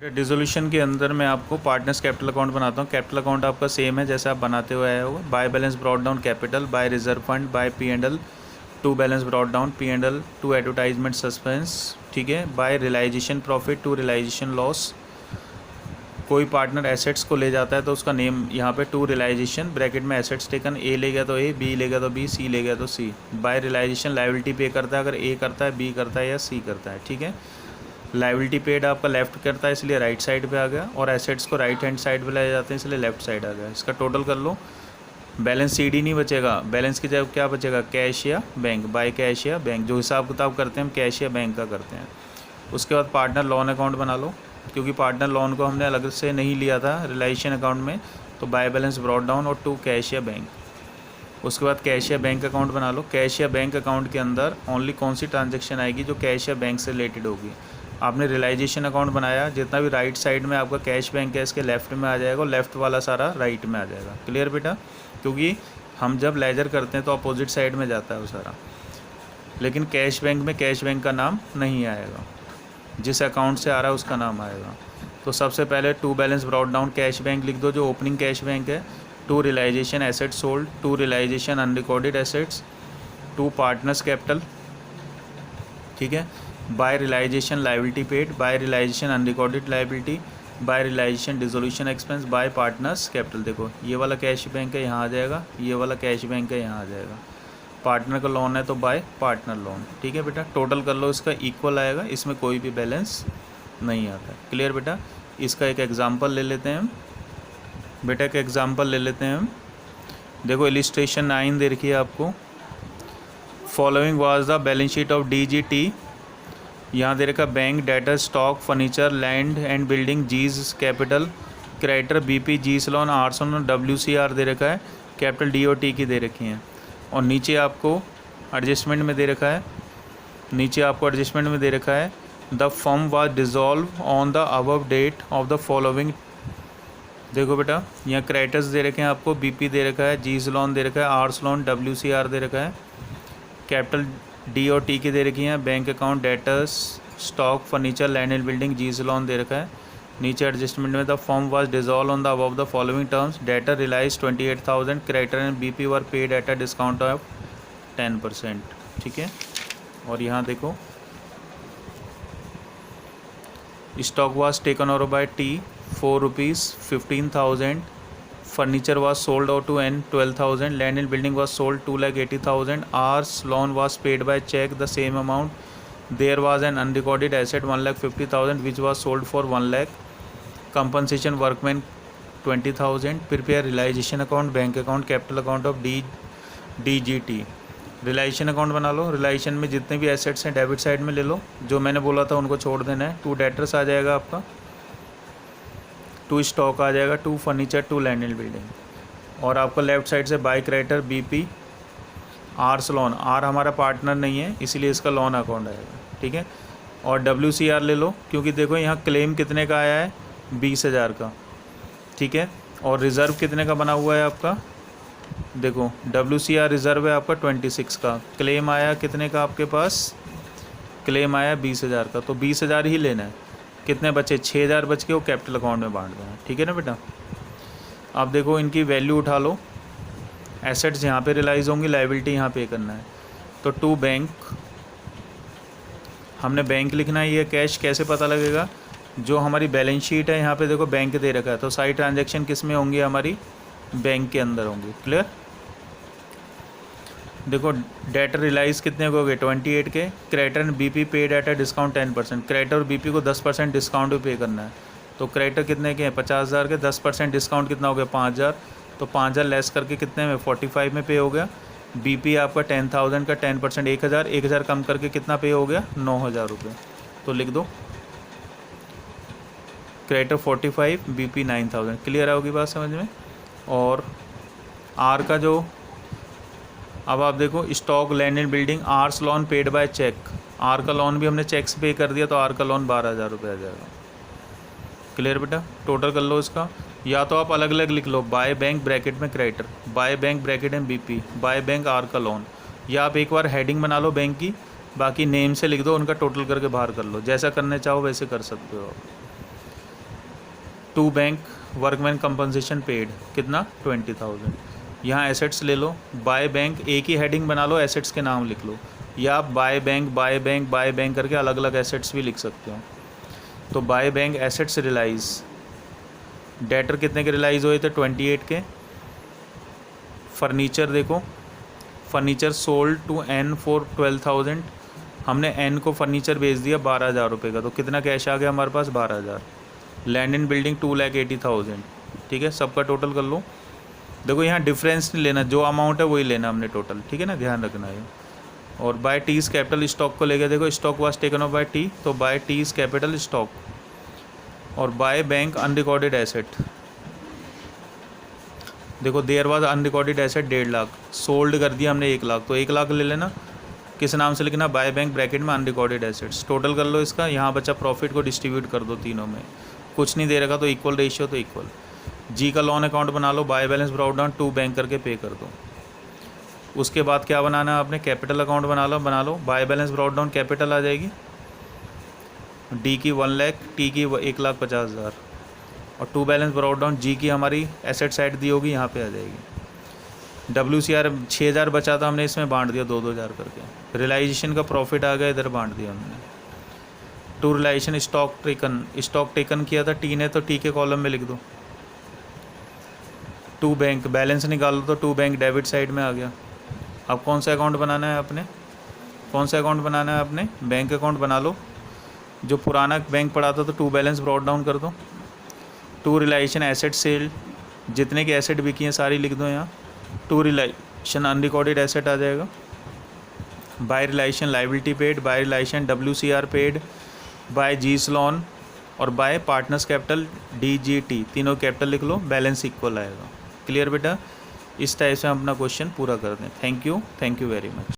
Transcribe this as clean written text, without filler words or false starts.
Dissolution के अंदर मैं आपको पार्टनर्स कैपिटल अकाउंट बनाता हूँ। कैपिटल अकाउंट आपका सेम है जैसे आप बनाते हुए आए होगा। By balance brought down capital, by reserve fund, by P&L to balance brought down, P&L to advertisement suspense, ठीक है। By realisation profit to realisation loss. कोई पार्टनर एसेट्स को ले जाता है तो उसका नेम यहाँ पे टू रियलाइजेशन ब्रैकेट में एसेट्स टेकन, ए ले गया तो ए, बी ले गया तो बी, सी ले गया तो सी। बाय रियलाइजेशन लायबिलिटी पे करता है अगर ए करता है, बी करता है या सी करता है, ठीक है। लायबिलिटी पेड आपका लेफ्ट करता है इसलिए राइट साइड पे आ गया, और एसेट्स को राइट हैंड साइड पे लाए जाते हैं इसलिए लेफ्ट साइड आ गया। इसका टोटल कर लो। बैलेंस सीडी नहीं बचेगा, बैलेंस की जगह क्या बचेगा, कैश या बैंक, बाय कैश या बैंक। जो हिसाब किताब करते हैं हम कैश या बैंक का करते हैं। उसके बाद पार्टनर लोन अकाउंट बना लो, क्योंकि पार्टनर लोन को हमने अलग से नहीं लिया था रिलाइजेशन अकाउंट में, तो बाय बैलेंस ब्रॉट डाउन और टू कैश या बैंक। उसके बाद कैश या बैंक अकाउंट बना लो। कैश या बैंक अकाउंट के अंदर ओनली कौन सी ट्रांजैक्शन आएगी जो कैश या बैंक से रिलेटेड होगी। आपने रियलाइजेशन अकाउंट बनाया, जितना भी राइट साइड में आपका कैश बैंक है इसके लेफ्ट में आ जाएगा और लेफ्ट वाला सारा राइट में आ जाएगा। क्लियर बेटा? क्योंकि हम जब लेजर करते हैं तो अपोजिट साइड में जाता है वो सारा, लेकिन कैश बैंक में कैश बैंक का नाम नहीं आएगा, जिस अकाउंट से आ रहा है उसका नाम आएगा। तो सबसे पहले to balance brought down cash bank लिख दो जो ओपनिंग कैश बैंक है, to realisation asset sold, to realisation unrecorded assets, to partners capital, ठीक है। By realisation liability paid, by realisation unrecorded liability, by realisation dissolution expense, by partners capital. देखो ये वाला cash bank है यहाँ आ जाएगा, ये वाला कैश बैंक है यहाँ आ जाएगा। पार्टनर का लोन है तो बाय पार्टनर लोन, ठीक है बेटा। टोटल कर लो, इसका इक्वल आएगा, इसमें कोई भी बैलेंस नहीं आता। क्लियर बेटा? इसका एक एग्जांपल ले लेते हैं हम बेटा, एक एग्जांपल ले लेते हैं हम। देखो इलिस्ट्रेशन 9 दे रखी है आपको। Following was the balance sheet of DGT। यहाँ दे रखा bank, debtor, stock, furniture, land and building, G's capital, creditor BP, G's loan, R's loan, WCR दे रखा है, कैपिटल DOT की दे रखी हैं। और नीचे आपको एडजस्टमेंट में दे रखा है, नीचे आपको एडजस्टमेंट में दे रखा है the firm was dissolve on the above date of the following. देखो बेटा यहाँ क्रेडिटर्स दे रखे हैं आपको, BP दे रखा है, जीज लोन दे रखा है, आर्स लोन, WCR दे रखा है, कैपिटल DOT की दे रखी हैं, bank account, debtors, stock, furniture, land and building, G's loan दे रखा है। नीचे एडजस्टमेंट में the firm was dissolve on the above the following terms, debtor realise 28,000, creditor and BP were paid at a discount of 10%, ठीक है। और यहाँ देखो stock was taken over by T 4 rupees 15,000, furniture was sold out to N 12,000, land and building was sold 2,80,000, R's loan was paid by check the same amount, there was an unrecorded asset 1,50,000 which was sold for 1 lakh, compensation workman 20,000, prepare realization account, bank account, capital account of DGT। Realisation account बना लो। Realization में जितने भी assets हैं debit side में ले लो, जो मैंने बोला था उनको छोड़ देना है। टू डेटर्स आ जाएगा आपका, टू स्टॉक आ जाएगा, to furniture, to land and building. और आपको लेफ्ट साइड से by creditor BP, R's loan, R हमारा पार्टनर नहीं है इसलिए इसका लोन अकाउंट आएगा, ठीक है। और WCR ले लो, क्योंकि देखो यहाँ क्लेम कितने का आया है, 20,000 का, ठीक है। और रिज़र्व कितने का बना हुआ है आपका, देखो WCR रिज़र्व है आपका 26 का, क्लेम आया कितने का आपके पास, क्लेम आया 20,000 का, तो 20,000 ही लेना है। कितने बचे, 6,000 बच के वो कैपिटल अकाउंट में बांट देना, ठीक है ना बेटा। अब देखो इनकी वैल्यू उठा लो, एसेट्स यहाँ पे रियलाइज़ होंगी, लायबिलिटी यहाँ पे करना है। तो टू बैंक, हमने बैंक लिखना है। ये कैश कैसे पता लगेगा, जो हमारी बैलेंस शीट है यहाँ पे देखो बैंक दे रखा है, तो सारी ट्रांजेक्शन किस में होंगी, हमारी बैंक के अंदर होंगी। क्लियर? देखो डेटर रियलाइज कितने हो गए, 28 के। Creditor and BP paid at a discount 10%, creditor और BP को 10% डिस्काउंट भी पे करना है। तो क्रेडिटर कितने के हैं, 50,000 के, 10% डिस्काउंट कितना हो गया, 5,000, तो 5,000 लेस करके कितने में, 45 में पे हो गया। BP आपका 10,000 का 10% 1,000, 1,000 कम करके कितना पे हो गया, 9,000 रुपये। तो लिख दो क्रेडिटर 45, BP 9,000। क्लियर होगी बात समझ में? और आर का जो, अब आप देखो stock, land and building, R's loan paid by cheque, R का लोन भी हमने चेक से पे कर दिया तो आर का लोन 12,000 रुपये आ जाएगा। क्लियर बेटा? टोटल कर लो इसका, या तो आप अलग अलग लिख लो, बाय बैंक ब्रैकेट में क्रेडिटर, बाय बैंक ब्रैकेट में BP, बाय बैंक आर का लोन, या आप एक बार हेडिंग बना लो बैंक की, बाकी नेम से लिख दो, उनका टोटल करके बाहर कर लो, जैसा करने चाहो वैसे कर सकते हो आप। To bank workman compensation paid कितना 20,000। यहाँ एसेट्स ले लो, बाय बैंक एक ही हेडिंग बना लो, एसेट्स के नाम लिख लो, या आप by bank by bank by bank करके अलग अलग एसेट्स भी लिख सकते हो। तो by bank assets realise, debtor कितने के रिलाइज हुए थे 28 के। फर्नीचर देखो, furniture sold to N for 12,000, हमने एन को फर्नीचर बेच दिया 12,000 रुपये का, तो कितना कैश आ गया हमारे पास 12,000। लैंड इन बिल्डिंग 2,80,000, ठीक है, सबका टोटल कर लो। देखो यहाँ डिफरेंस नहीं लेना, जो अमाउंट है वही लेना हमने टोटल, ठीक है ना, ध्यान रखना है। और बाय टीज कैपिटल स्टॉक को लेके देखो, stock was taken off by T, तो बाय टीज कैपिटल स्टॉक। और बाय बैंक अनरिकॉर्डेड एसेट, देखो there was unrecorded asset 1.5 lakh, sold कर दिया हमने 1 लाख, तो 1 लाख ले लेना, किस नाम से लिखना, बाय बैंक ब्रैकेट में अनरिकॉर्डेड एसेट्स। टोटल कर लो इसका, यहाँ बचा प्रॉफिट को डिस्ट्रीब्यूट कर दो तीनों में, कुछ नहीं दे रखा तो इक्वल रेशियो, तो इक्वल। जी का लोन अकाउंट बना लो, by balance brought down to bank करके पे कर दो। उसके बाद क्या बनाना है आपने, कैपिटल अकाउंट बना लो, by balance brought down capital आ जाएगी, डी की 1 लाख, टी की 1,50,000, और to balance brought down G की हमारी एसेट साइड दी होगी, यहाँ पे आ जाएगी। WCR 6,000 बचा था, हमने इसमें बांट दिया 2,000 करके। रियलाइजेशन का प्रॉफिट आ गया, इधर बांट दिया हमने। टू रिलाइजेशन स्टॉक टेकन किया था टी ने, तो टी के कॉलम में लिख दो। टू बैंक बैलेंस निकालो, तो टू बैंक डेबिट साइड में आ गया। अब कौन सा अकाउंट बनाना है आपने, कौन सा अकाउंट बनाना है आपने, बैंक अकाउंट बना लो। जो पुराना बैंक पड़ा था तो टू बैलेंस ब्रॉट डाउन कर दो। टू रिलाइजेशन एसेट सेल, जितने की एसेट बिकी हैं सारी लिख दो यहाँ। टू रिलाइजेशन अनरिकॉर्डेड एसेट आ जाएगा। By realisation liability paid, by realisation WCR paid, by G's loan, और बाय पार्टनर्स कैपिटल DGT, तीनों कैपिटल लिख लो, बैलेंस इक्वल आएगा। क्लियर बेटा, इस टाइप से हम अपना क्वेश्चन पूरा कर दें। Thank you very much.